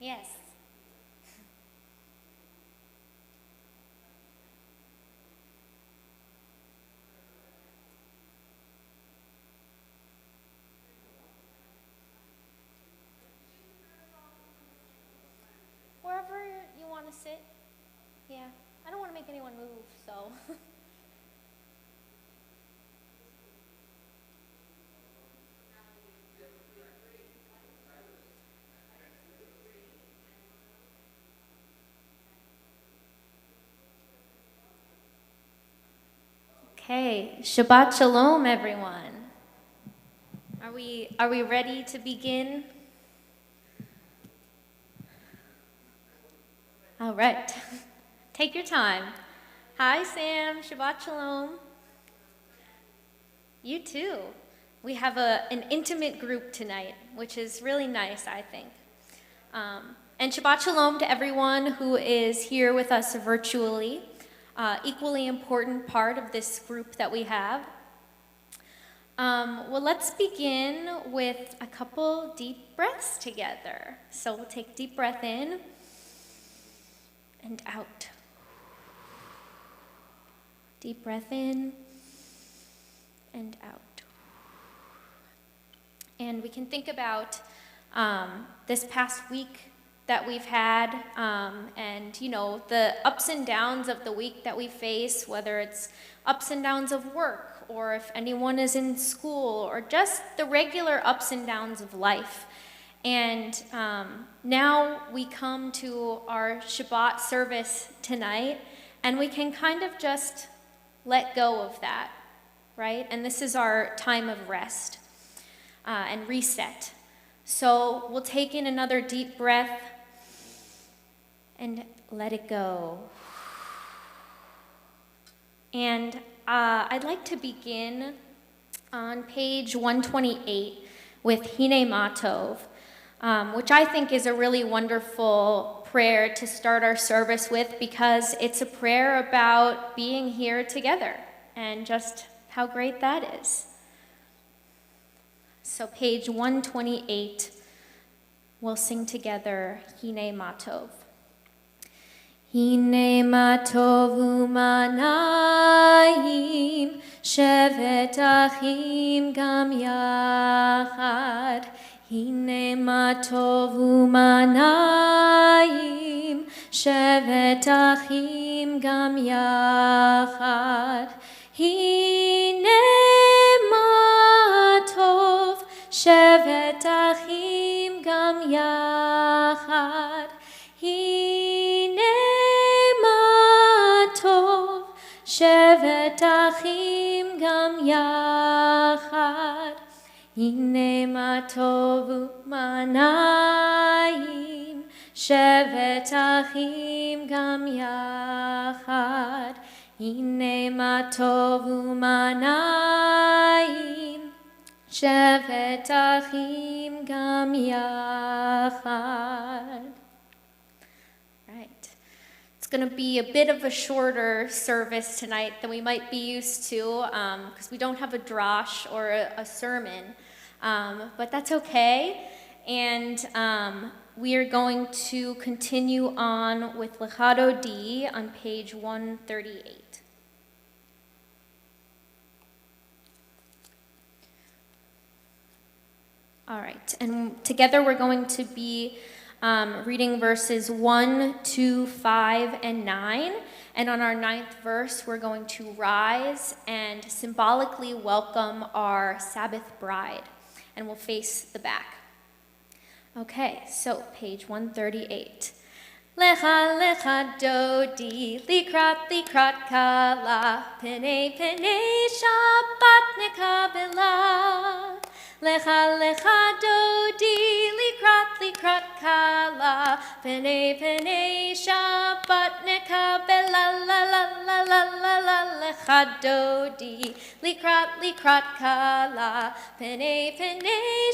Yes. Wherever you want to sit. Yeah. I don't want to make anyone move, so. Okay. Shabbat shalom, everyone. Are we ready to begin? All right. Take your time. Hi, Sam. Shabbat shalom. You too. We have an intimate group tonight, which is really nice, I think. And Shabbat shalom to everyone who is here with us virtually. Equally important part of this group that we have. Well, let's begin with a couple deep breaths together. So we'll take a deep breath in and out. Deep breath in and out. And we can think about this past week that we've had, and the ups and downs of the week that we face, whether it's ups and downs of work, or if anyone is in school, or just the regular ups and downs of life. And now we come to our Shabbat service tonight, and we can kind of just let go of that, right? And this is our time of rest and reset. So we'll take in another deep breath and let it go. And I'd like to begin on page 128 with Hine Matov, which I think is a really wonderful prayer to start our service with, because it's a prayer about being here together and just how great that is. So page 128, we'll sing together Hine Matov. Hine matov u'manayim, shevet achim gam yachad. Hine matov u'manayim, shevet achim gam yachad. Hine matov, shevet achim gam yachad. Shevet achim gam yachad, hine matov u'manayim. Shevet achim gam yachad, hine matov u'manayim. Shevet achim gam yachad. Going to be a bit of a shorter service tonight than we might be used to, because we don't have a drash or a sermon, but that's okay. And we are going to continue on with Lechado D on page 138. All right, and together we're going to be reading verses 1, 2, 5, and 9. And on our 9th verse, we're going to rise and symbolically welcome our Sabbath bride. And we'll face the back. Okay, so page 138. Lecha lecha dodi, likrat kala, pene shabbat nekabela. Lecha lecha dodi, likrat kala, pene shabbat nekabela. La la la la la la. Lecha dodi, likrat kala, pene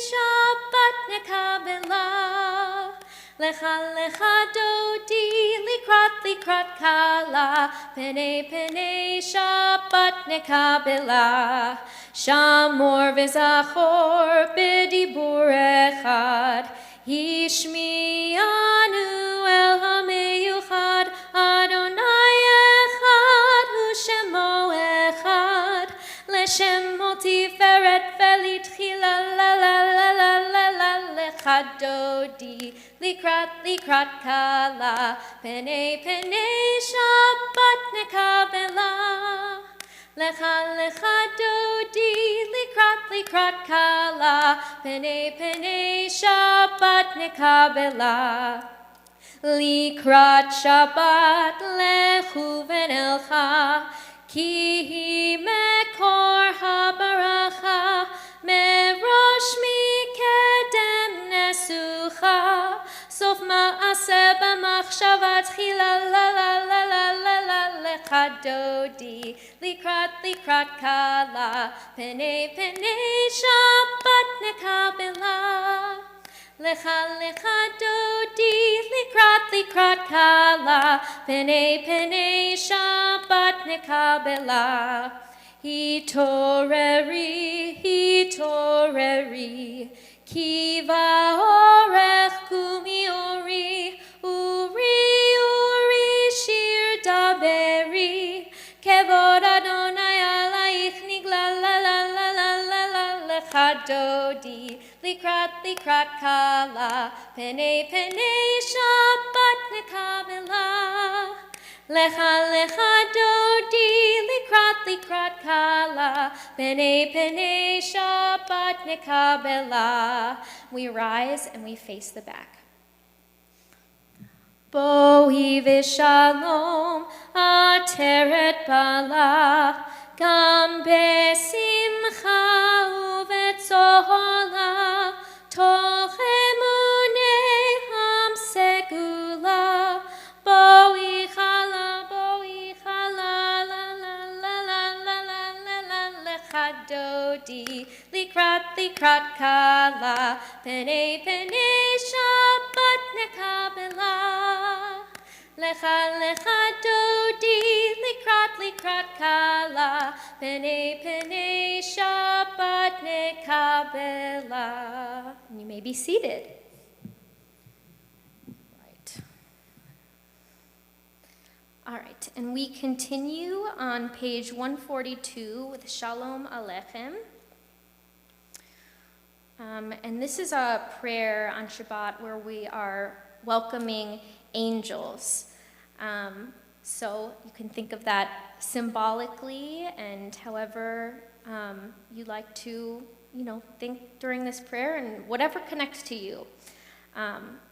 shabbat nekabela. Lecha lecha dodi, likrat kala, pene shabbat nekabela. Shamor v'zachor b'dibur echad, hishmiya dodi, likrat kala, pene shabbat nekabela. Lecha dodi, likrat kala, pene shabbat nekabela. Likrat shabbat lechu venelcha, ki hi mekor habaracha, merosh mikedem nesucha, sof ma'aseh b'machshava tchila la la la la la la lecha dodi, likrat kala, pene shabbat nekabela. Lecha dodi, likrat kala, pene shabbat nekabela. Hitoreri, kiva orech kumiori, uri shir daberi, kevod Adonai alaich nigla la la la la la la lecha dodi, likrat kala, pene shabbat nekabela. Lecha dodi, likrat kala, pene shabbat nekabela. We rise and we face the back. Bohi v'shalom, ateret balach, gam besimcha uvetzola, toch emunei ham segula, bohi chala, la la la la la la la la lecha dodi, likrat kala, pene shabbat nekabela. Lecha dodi, likrat kala, pene shabbat nekabela. You may be seated. All right, and we continue on page 142 with Shalom Aleichem. And this is a prayer on Shabbat where we are welcoming angels. So you can think of that symbolically and however you like to, think during this prayer, and whatever connects to you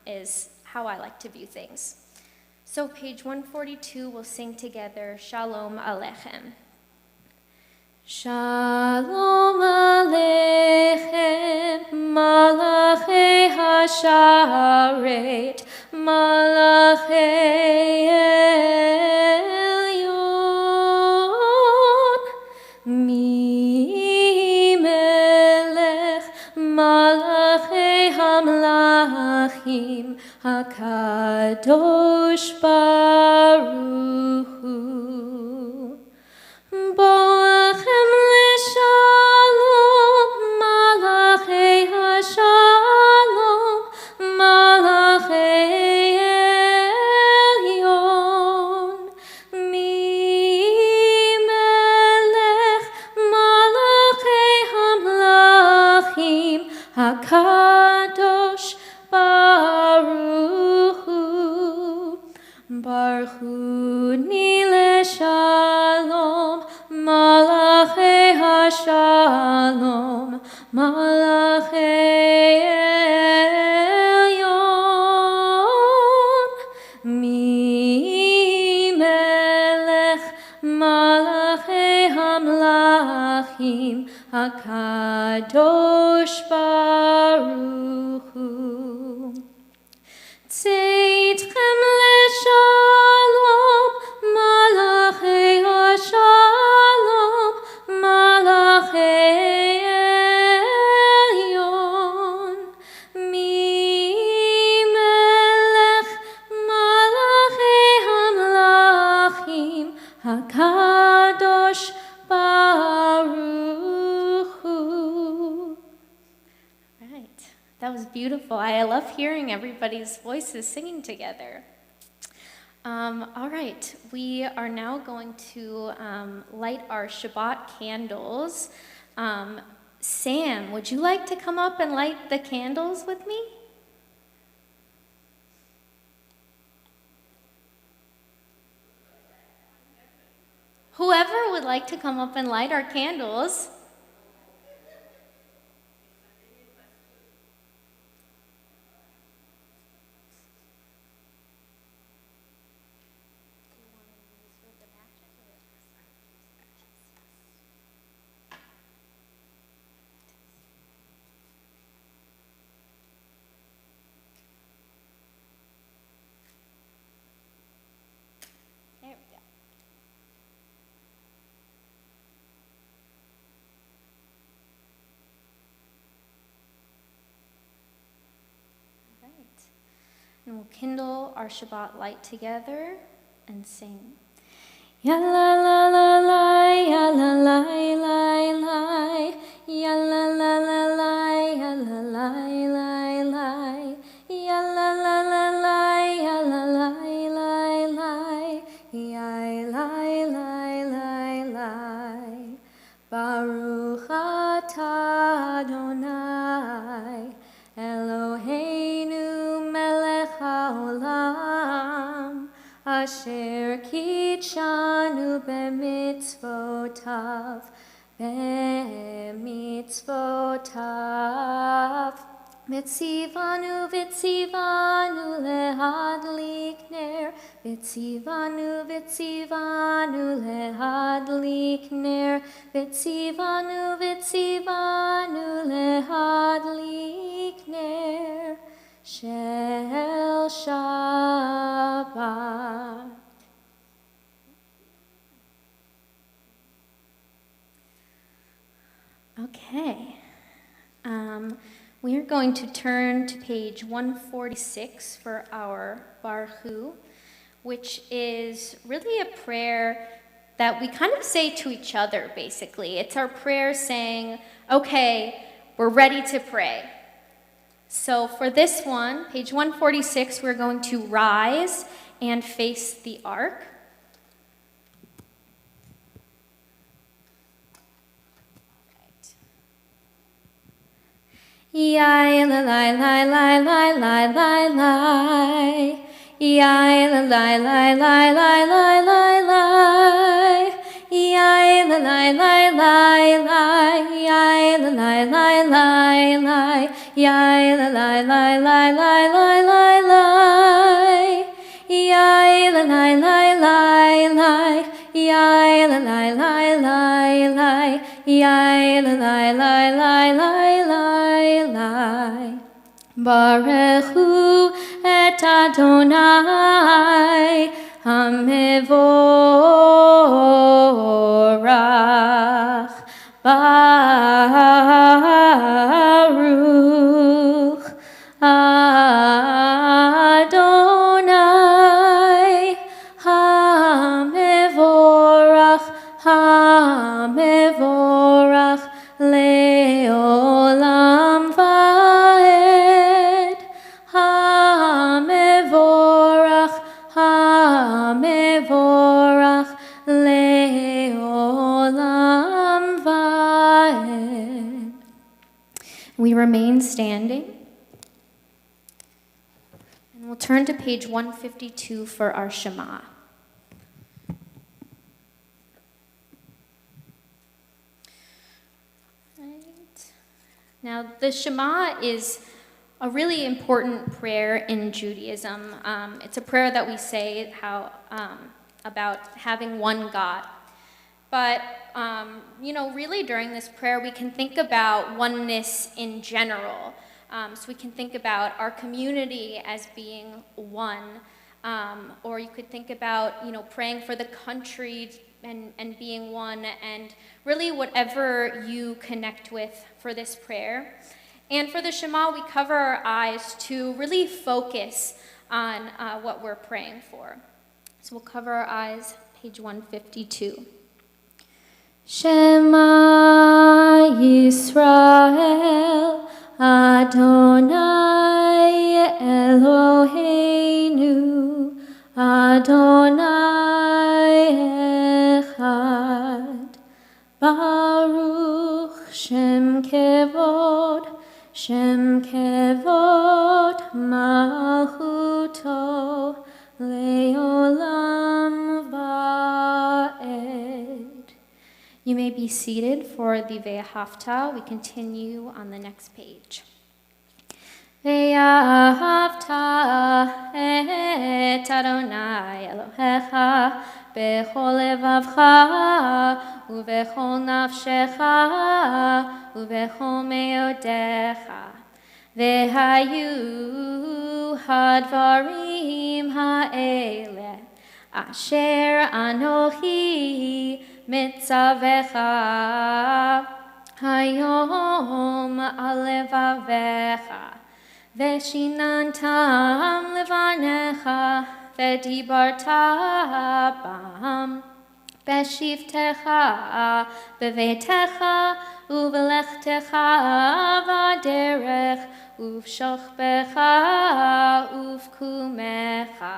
is how I like to view things. So page 142, we'll sing together, Shalom Aleichem. Shalom Aleichem, Malachei Hasharet, Malachei Elyon, Mi Melech, Malachei Hamlachim, HaKadosh Baruch Hu. Boachem leshalom, malachei hashalom, malachei elyon, mi melech, malachei hamlachim, hakadosh baruch Hu. Baruch Hu ni leshalom, Malachei Hashalom, Malachei Elyon, Mi Melech, Malachei Hamlachim, HaKadosh Baruch Hu. Tzeitchem leshalom, Malachei Hashalom, Malachei Elyon, Mi Melech, Malachei Hamlachim, HaKadosh Baruch Hu. Right, that was beautiful. I love hearing everybody's voices singing together. All right, we are now going to light our Shabbat candles. Sam, would you like to come up and light the candles with me? Whoever would like to come up and light our candles. There we go. All right. And we'll kindle our Shabbat light together and sing. Ya la la la la, ya la la la la, ya la la la la, ya la la la la, ya la la la la, ya la la la la, ya la la la la. Baruch atah Adonai, Eloheinu melech haolam, asher kitshanu b'mitzvotav, Vitzivanu, vitzivanu lehadlik ner, vitzivanu, vitzivanu lehadlik ner, vitzivanu, vitzivanu lehadlik ner, shel Shabbat. Okay. We are going to turn to page 146 for our Barhu, which is really a prayer that we kind of say to each other, basically. It's our prayer saying, okay, we're ready to pray. So for this one, page 146, we're going to rise and face the ark. Yai la la la la la la la la. Yai la la la la la la la la. Yai la la la la la. Yai la la la la la. Yai la la la la la la la la. Yai la la la la la. Yai la la la la la. Yai la la la la la la. Barechu et Adonai Hamevorach Baruch Adonai Hamevorach Hamevorach Leolam Vaed Hamevorach Hamevorach Leolam Vaed. We remain standing. And we'll turn to page 152 for our Shema. Now, the Shema is a really important prayer in Judaism. It's a prayer that we say about having one God. But, really during this prayer, we can think about oneness in general. So we can think about our community as being one. Or you could think about, praying for the country and being one, and really whatever you connect with for this prayer. And for the Shema, we cover our eyes to really focus on what we're praying for. So we'll cover our eyes, page 152. Shema Yisrael, Adonai Eloheinu, Adonai Echad, Baruch Shem Kevod Malchuto Leolam Vaed. You may be seated for the Ve'ahavta. We continue on the next page. Ve'ahavta et Adonai Elohecha bechol levavcha uvechol nafshecha uvechol meodecha vehayu hadvarim ha'ele asher anochi mitzavecha hayom alevavecha Veshinantam levanecha vedibarta bam beshivtecha bevetecha uvelechtecha vaderech uvshochbecha uvkumecha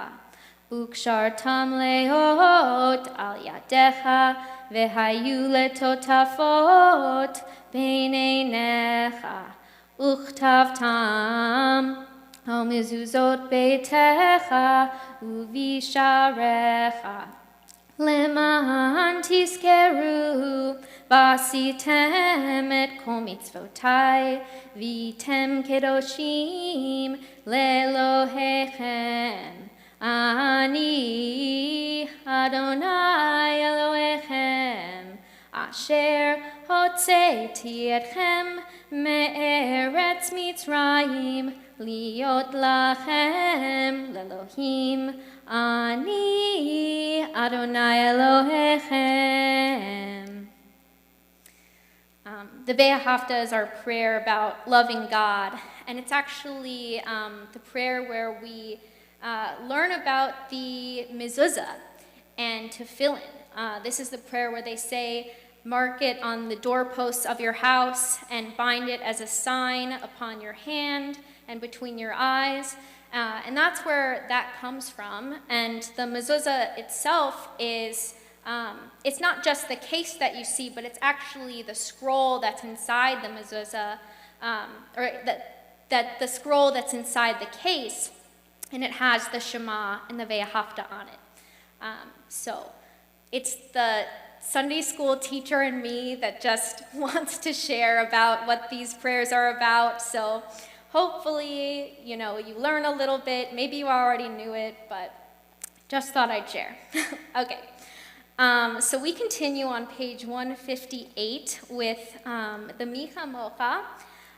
ukshartam leot al yadecha vehayu letotafot beineinecha Uchtavtam al mezuzot beitecha uvisharecha leman tiskeru vasitem et kol mitzvotai vitem kedoshim lelohechem ani Adonai Elohechem asher hotzeti etchem me'eretz Mitzrayim liot lachem lelohim ani Adonai Elohechem. The Ve'ahavta is our prayer about loving God, and it's actually the prayer where we learn about the mezuzah and tefillin. This is the prayer where they say, mark it on the doorposts of your house and bind it as a sign upon your hand and between your eyes. And that's where that comes from. And the mezuzah itself is, it's not just the case that you see, but it's actually the scroll that's inside the mezuzah, or that the scroll that's inside the case, and it has the Shema and the Ve'ahavta on it. So it's the Sunday school teacher in me that just wants to share about what these prayers are about. So hopefully, you learn a little bit. Maybe you already knew it, but just thought I'd share. Okay. So we continue on page 158 with the Mi Chamocha.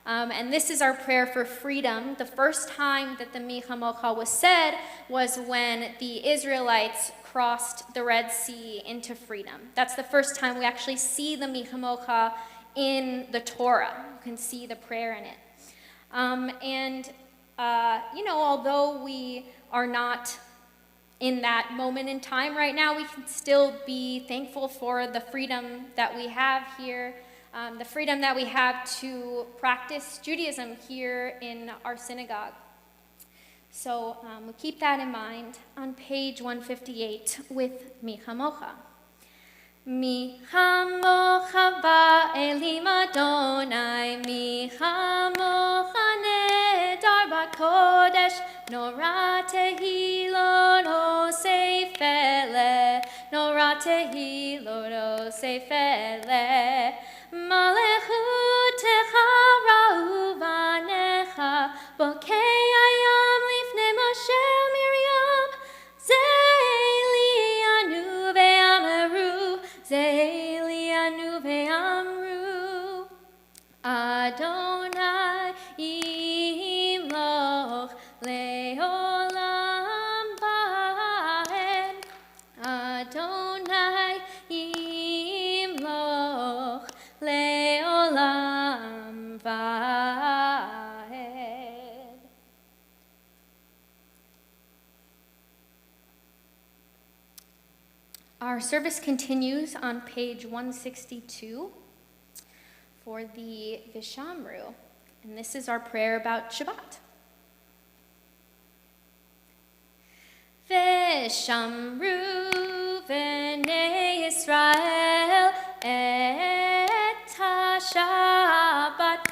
And this is our prayer for freedom. The first time that the Mi Chamocha was said was when the Israelites crossed the Red Sea into freedom. That's the first time we actually see the Mi Chamocha in the Torah. You can see the prayer in it. Although we are not in that moment in time right now, we can still be thankful for the freedom that we have here, the freedom that we have to practice Judaism here in our synagogue. So we keep that in mind on page 158 with Mi Chamocha. Mi Chamocha ba'elim Adonai, Mi Chamocha nedar b'kodesh, Nora tehilot osefele, Nora tehilot osefele, Malechutecha ra'u v'anecha, Bokei ayam lifnei Moshe Miriam, Ze'lianu ve'amaru, Ze'lianu ve'amru, Adonai imloch le'olam va'ed, Adonai imloch le'olam va'ed. Our service continues on page 162 for the Vishamru, and this is our prayer about Shabbat. Vishamru v'nei Yisrael et ha-Shabbat,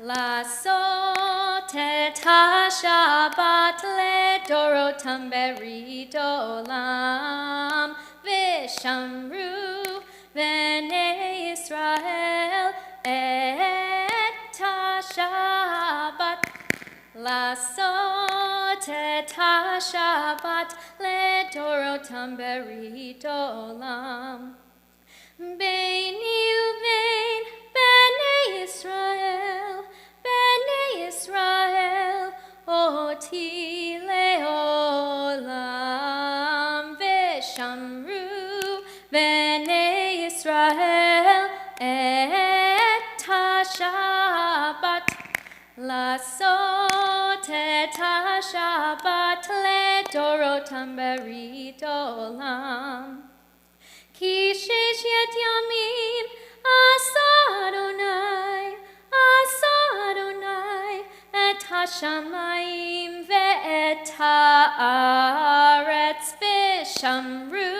Lasot et ha-Shabbat ledorotam berit olam. Vishamru v'nei Lasot et ha-shabbat ledorotam berit olam. Beini uvein bnei Israel, oti leolam. Veshamru bnei Israel et ha-shabbat. Lasot et ha-shabbat ledorotam berit olam. Ki shesh yet yamim asa Adonai et hashamayim ve'et haaretz v'shamru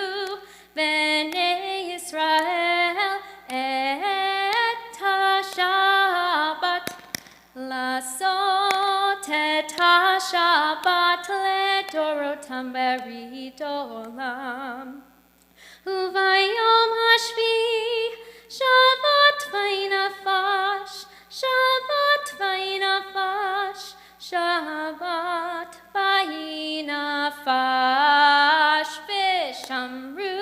b'nei Yisrael et ha-shabbat. Lasot et ha-shabbat ledorotam berit olam. Uvayom hashvi, Shabbat vaynafash, Shabbat vaynafash, Shabbat vaynafash, Veshamru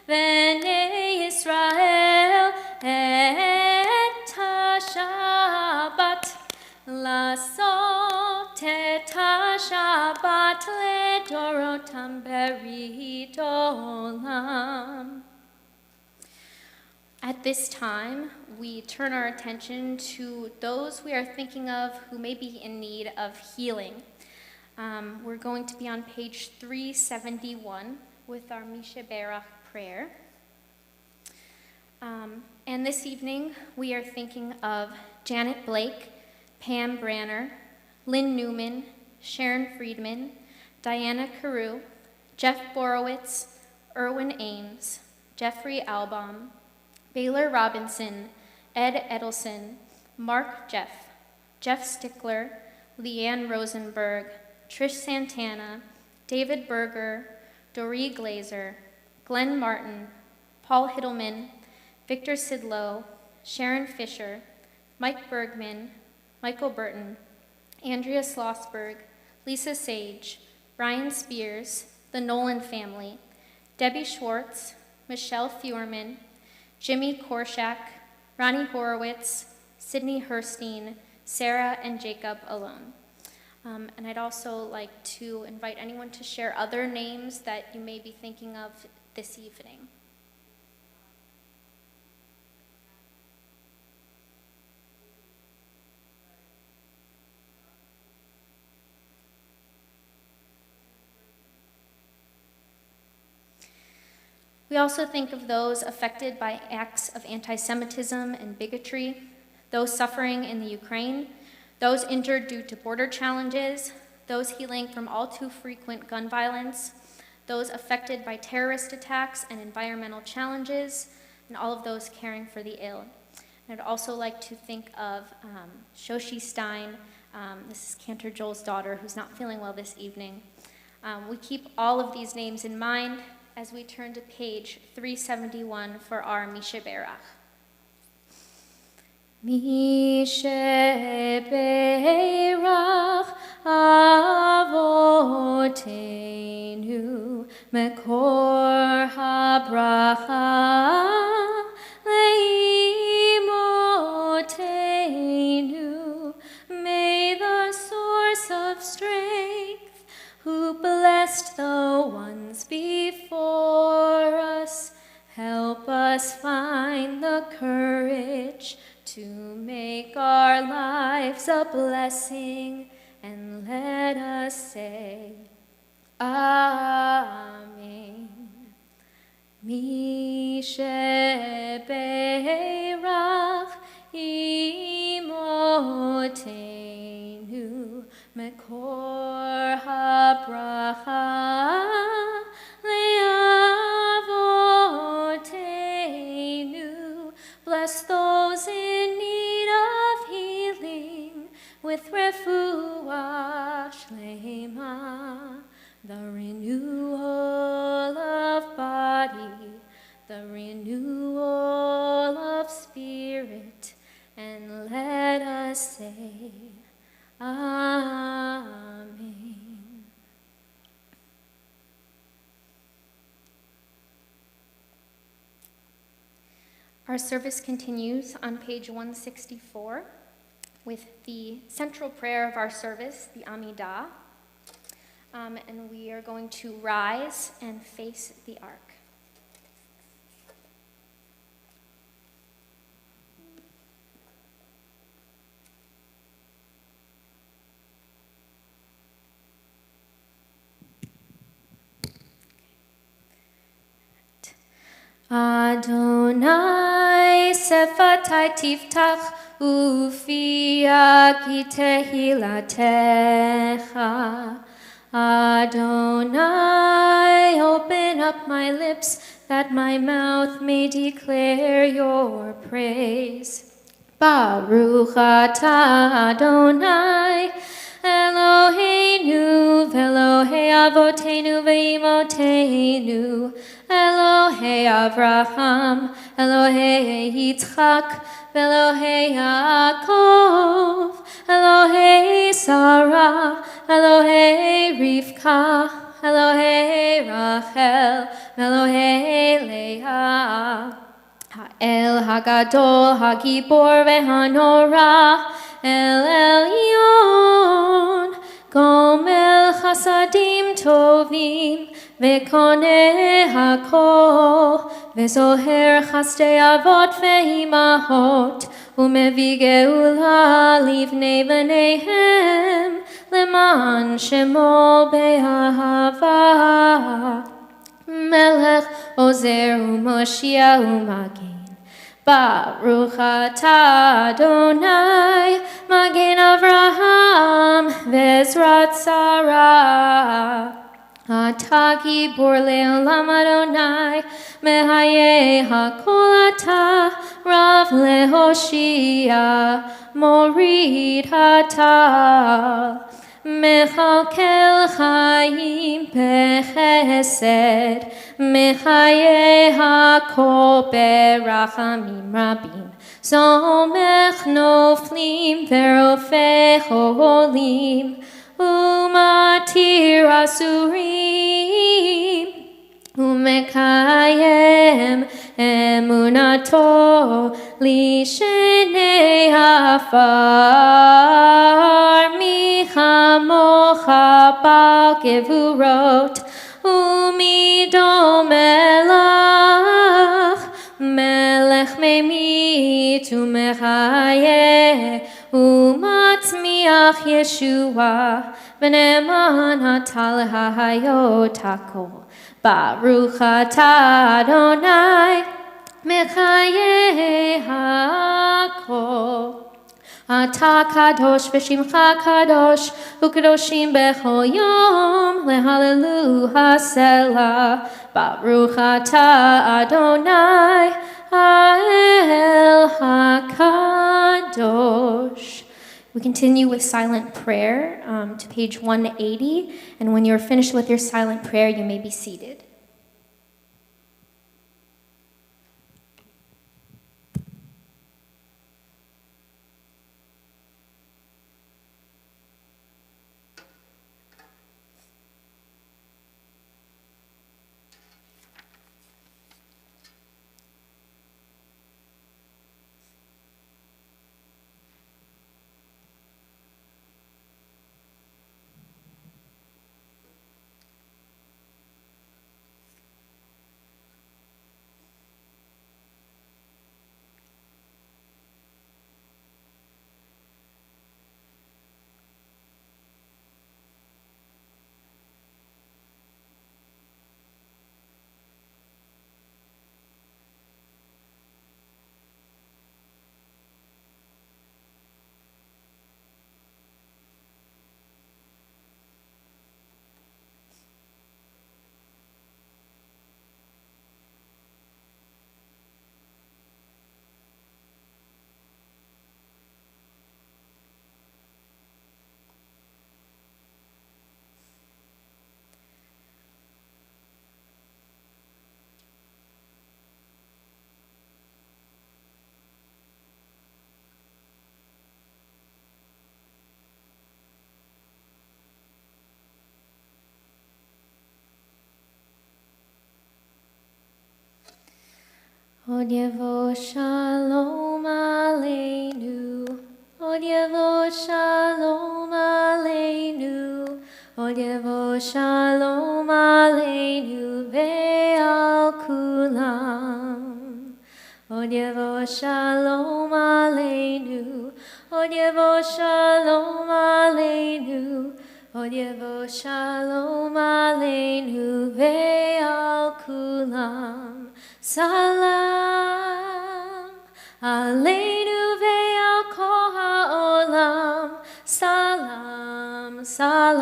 b'nei Yisrael et ha-shabbat. Lasot et ha-shabbat ledorotam berit olam. At this time, we turn our attention to those we are thinking of who may be in need of healing. We're going to be on page 371 with our Misha Berach prayer. And this evening, we are thinking of Janet Blake, Pam Branner, Lynn Newman, Sharon Friedman, Diana Carew, Jeff Borowitz, Erwin Ames, Jeffrey Albom, Baylor Robinson, Ed Edelson, Mark Jeff Stickler, Leanne Rosenberg, Trish Santana, David Berger, Doree Glazer, Glenn Martin, Paul Hiddleman, Victor Sidlow, Sharon Fisher, Mike Bergman, Michael Burton, Andrea Schlossberg, Lisa Sage, Brian Spears, the Nolan family, Debbie Schwartz, Michelle Feuerman, Jimmy Korshak, Ronnie Horowitz, Sydney Herstein, Sarah and Jacob Alone. And I'd also like to invite anyone to share other names that you may be thinking of this evening. We also think of those affected by acts of anti-Semitism and bigotry, those suffering in the Ukraine, those injured due to border challenges, those healing from all too frequent gun violence, those affected by terrorist attacks and environmental challenges, and all of those caring for the ill. And I'd also like to think of Shoshi Stein. This is Cantor Joel's daughter, who's not feeling well this evening. We keep all of these names in mind as we turn to page 371 for our Misha Berach. Misha Berach Avotenu Mekor HaBracha Leimotenu. May the source of strength, who blessed the ones before us, help us find the courage to make our lives a blessing, and let us say, Amen. Mishe Berach Imotenu Mekor HaBracha Leavotenu. Bless those in need of healing with refuah shlema, the renewal of body, the renewal of spirit, and let us say, Amen. Our service continues on page 164 with the central prayer of our service, the Amidah. And we are going to rise and face the ark. Adonai sefatai tiftach ufia ki tehilatecha. Adonai, open up my lips that my mouth may declare your praise. Baruch atah Adonai, Eloheinu v'Elohei avotenu v'imotenu, Elohei Avraham, Elohei Yitzchak, v'Elohei Yaakov, Elohei Sarah, Elohei Rivka, Elohei Rachel, v'Elohei Leah. El Hagadol, Hagibor veHanora, El Elyon, Gomel Chasadim Tovim, Vekone Hakol, Vezoher Chastei Avot veImahot, Umevi Geula Livnei V'neihem, Leman Shemo Be'ahava. Melech Ozer uMoshiach uMagen. Baruch atah Adonai, Magen Avraham ve'ezrat Sarah. Atah gibor le'olam Adonai, Mehayeh hakol atah, Rav leHoshia, Morid atah. Mechalkel chayim bechesed, Mechayeh hakol berachamim rabim, Somech noflim verofeh holim, Umatir asurim, Umekayem emunato lishenei afar. Michamocha bal gevurot umidom melach, melech memit umechayeh umatzmiach Yeshua, v'neman atah lehayot hakol. Baruch atah Adonai, mechayeh hakol. Atah kadosh v'shimcha kadosh, u'kadoshim bechol yom, lehalelu haselah. Baruch atah Adonai, ha'el hakadosh. We continue with silent prayer to page 180, and when you're finished with your silent prayer, you may be seated. Od Yevo Shalom Aleinu. Od Yevo Shalom Aleinu. Od Yevo Shalom Aleinu ve'al kulam. Od Yevo Shalom Aleinu. Od Yevo Shalom Aleinu. Od Yevo Shalom Aleinu ve'al kulam. Salam Aleinu ve'al kol ha'olam. Salam, salam,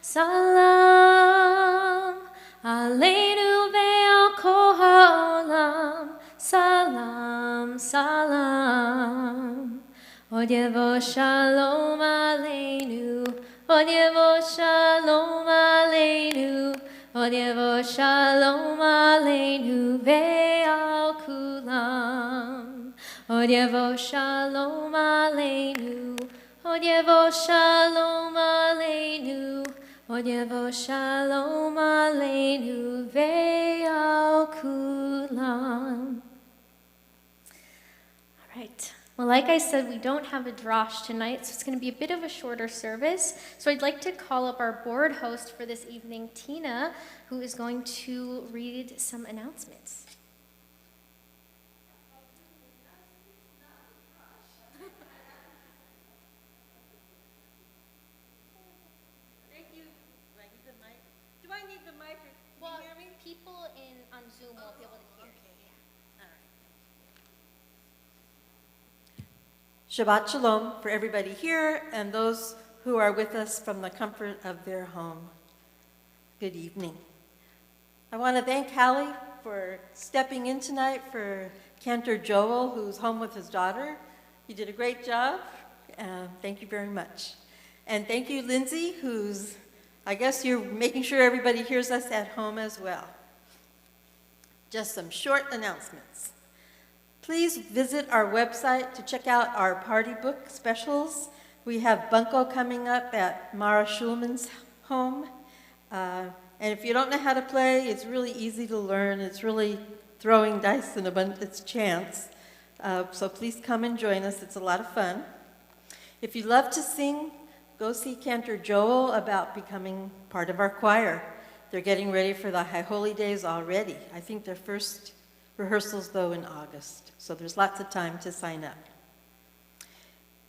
salam Aleinu ve'al kol ha'olam. Salam, salam. Od Yevo Shalom Aleinu. Od Yevo Shalom Aleinu. Od Yevo Shalom Aleinu ve'al kulam. Od Yevo Shalom Aleinu. Od Yevo Shalom Aleinu. Od Yevo Shalom Aleinu ve'al kulam. All right. Well, like I said, we don't have a drosh tonight, so it's going to be a bit of a shorter service. So I'd like to call up our board host for this evening, Tina, who is going to read some announcements. Thank you. Do I need the mic? Do I need the mic? Can you hear me? People on Zoom won't be able to hear. Shabbat Shalom for everybody here and those who are with us from the comfort of their home. Good evening. I want to thank Hallie for stepping in tonight for Cantor Joel, who's home with his daughter. You did a great job. Thank you very much. And thank you, Lindsay, who's, I guess you're making sure everybody hears us at home as well. Just some short announcements. Please visit our website to check out our party book specials. We have Bunko coming up at Mara Schulman's home. And if you don't know how to play, it's really easy to learn. It's really throwing dice in it's chance. So please come and join us. It's a lot of fun. If you love to sing, go see Cantor Joel about becoming part of our choir. They're getting ready for the High Holy Days already. I think their first rehearsals, though, in August, so there's lots of time to sign up.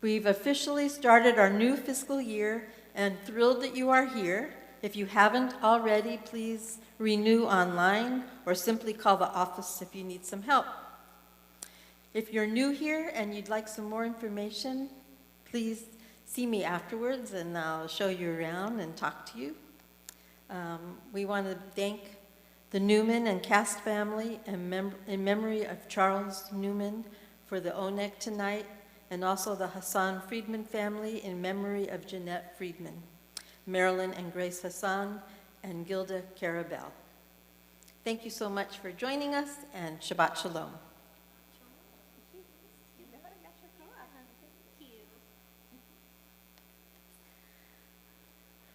We've officially started our new fiscal year and thrilled that you are here. If you haven't already, please renew online or simply call the office if you need some help. If you're new here and you'd like some more information, please see me afterwards and I'll show you around and talk to you. We want to thank the Newman and Cast family in memory of Charles Newman for the ONEC tonight, and also the Hassan Friedman family in memory of Jeanette Friedman, Marilyn and Grace Hassan, and Gilda Carabel. Thank you so much for joining us, and Shabbat Shalom.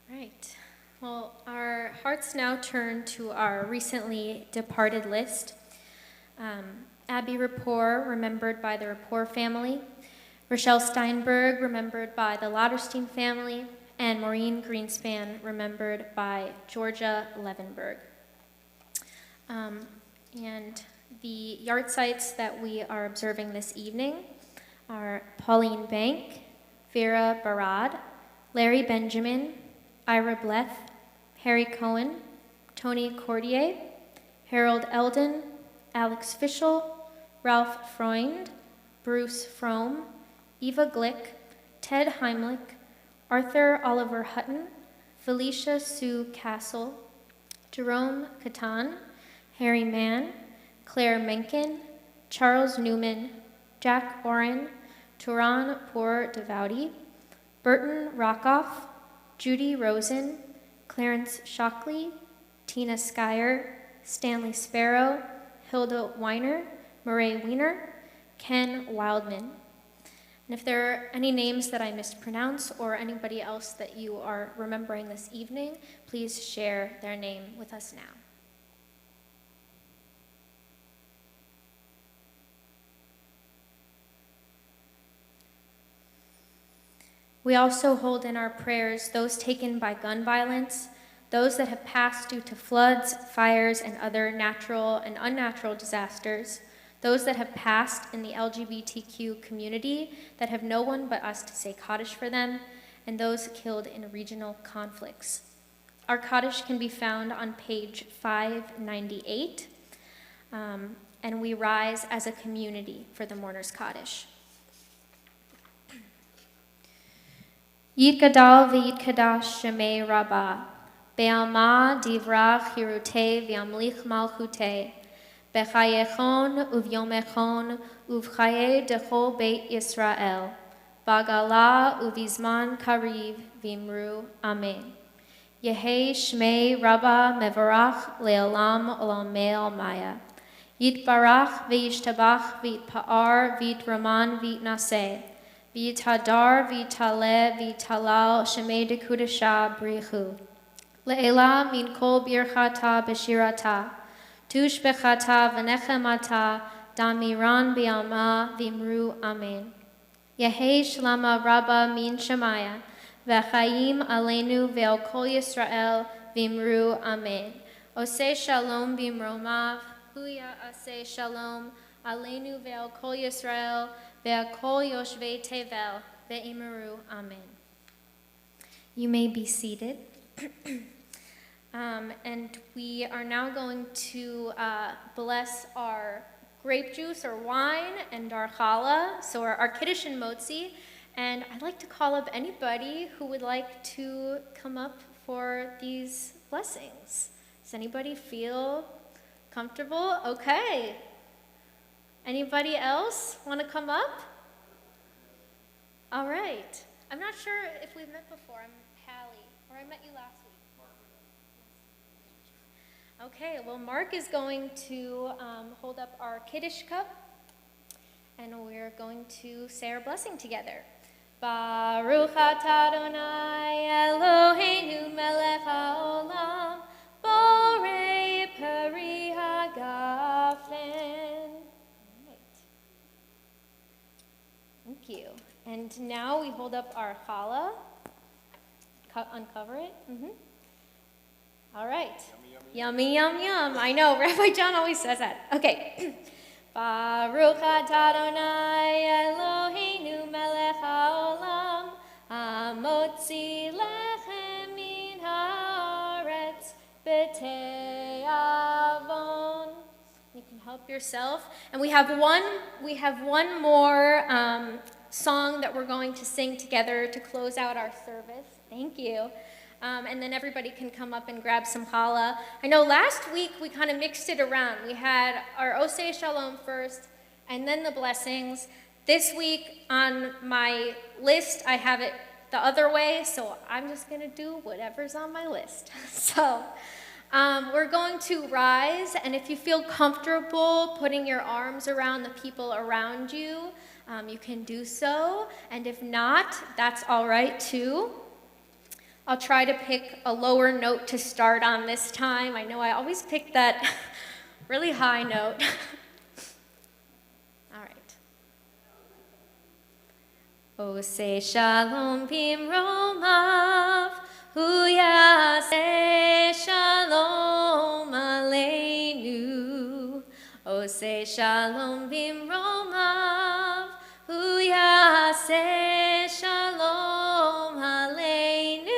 Right. Well, our hearts now turn to our recently departed list. Abby Rapport, remembered by the Rapport family. Rochelle Steinberg, remembered by the Lauterstein family. And Maureen Greenspan, remembered by Georgia Levenberg. And the yard sites that we are observing this evening are Pauline Bank, Vera Barad, Larry Benjamin, Ira Bleth, Harry Cohen, Tony Cordier, Harold Eldon, Alex Fischel, Ralph Freund, Bruce Fromm, Eva Glick, Ted Heimlich, Arthur Oliver Hutton, Felicia Sue Castle, Jerome Catan, Harry Mann, Claire Mencken, Charles Newman, Jack Oren, Turan Pour Devoudi, Burton Rockoff, Judy Rosen, Clarence Shockley, Tina Skyer, Stanley Sparrow, Hilda Weiner, Murray Weiner, Ken Wildman. And if there are any names that I mispronounce or anybody else that you are remembering this evening, please share their name with us now. We also hold in our prayers those taken by gun violence, those that have passed due to floods, fires, and other natural and unnatural disasters, those that have passed in the LGBTQ community that have no one but us to say Kaddish for them, and those killed in regional conflicts. Our Kaddish can be found on page 598, and we rise as a community for the Mourners Kaddish. Yitgadal v'yitkadash shemei rabbah, be'alma divrach hirutei v'yamlich malchutei, b'chayechon uvyomechon uvchaye dechol beit Yisrael, bagala uvizman kariv v'imru amen. Yehei shmei rabbah mevarach le'olam olamei almaya. Yitbarach v'yishtabach v'yitpa'ar v'yitraman v'yitnaseh. V'yitadar v'yitaleh v'yitalal shemei dekudasha brichu. Le'ela min kol birchata b'shirata. Tush bechata v'nechemata damiran b'alma v'imru amen. Yehei shlama rabba min shemaya. V'chaim aleinu ve'al kol Yisrael v'imru amen. Oseh shalom b'imromav. Huya aseh shalom aleinu ve'al kol Yisrael ve'al kol yoshvei tevel ve'imru amen. You may be seated. And we are now going to bless our grape juice or wine and our challah, so our kiddush and motzi. And I'd like to call up anybody who would like to come up for these blessings. Does anybody feel comfortable? Okay. Anybody else want to come up? All right. I'm not sure if we've met before. I'm Hallie, or I met you last week. Okay, well, Mark is going to hold up our Kiddush cup, and we're going to say our blessing together. Baruch atah Adonai Eloheinu melech haolam, borei peri hagafen. All right. Thank you. And now we hold up our challah. Uncover it. All right. Yummy, yum, yum. I know, Rabbi John always says that. Okay. Baruch atah Adonai Eloheinu melech haolam, hamotzi lechem min haaretz b'te'avon. You can help yourself. And we have one more song that we're going to sing together to close out our service. Thank you. And then everybody can come up and grab some challah. I know last week we kind of mixed it around. We had our Oseh Shalom first, and then the blessings. This week on my list, I have it the other way, so I'm just going to do whatever's on my list. So we're going to rise, and if you feel comfortable putting your arms around the people around you, you can do so. And if not, that's all right too. I'll try to pick a lower note to start on this time. I know I always pick that really high note. All right. Oseh shalom bimromav, hu yaseh shalom aleinu. Oseh shalom bimromav, hu yaseh shalom aleinu.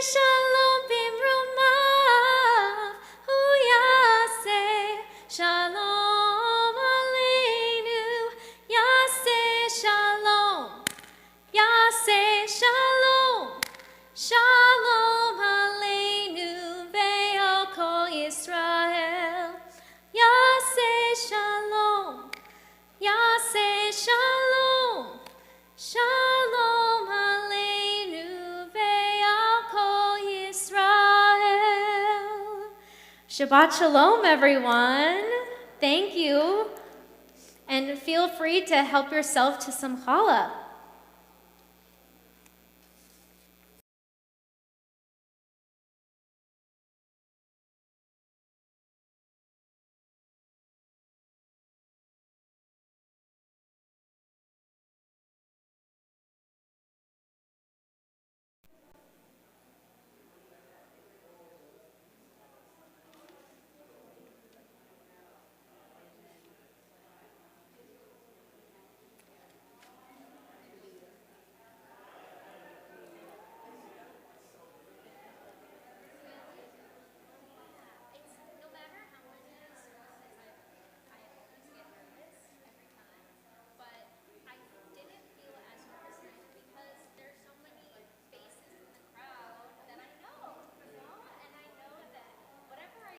Shalom bimromav, hu yaseh shalom aleinu. Yaseh shalom, yaseh shalom, shalom aleinu ve'al kol Yisrael. Yaseh shalom, yaseh shalom, shalom aleinu. Shabbat shalom, everyone. Thank you. And feel free to help yourself to some challah.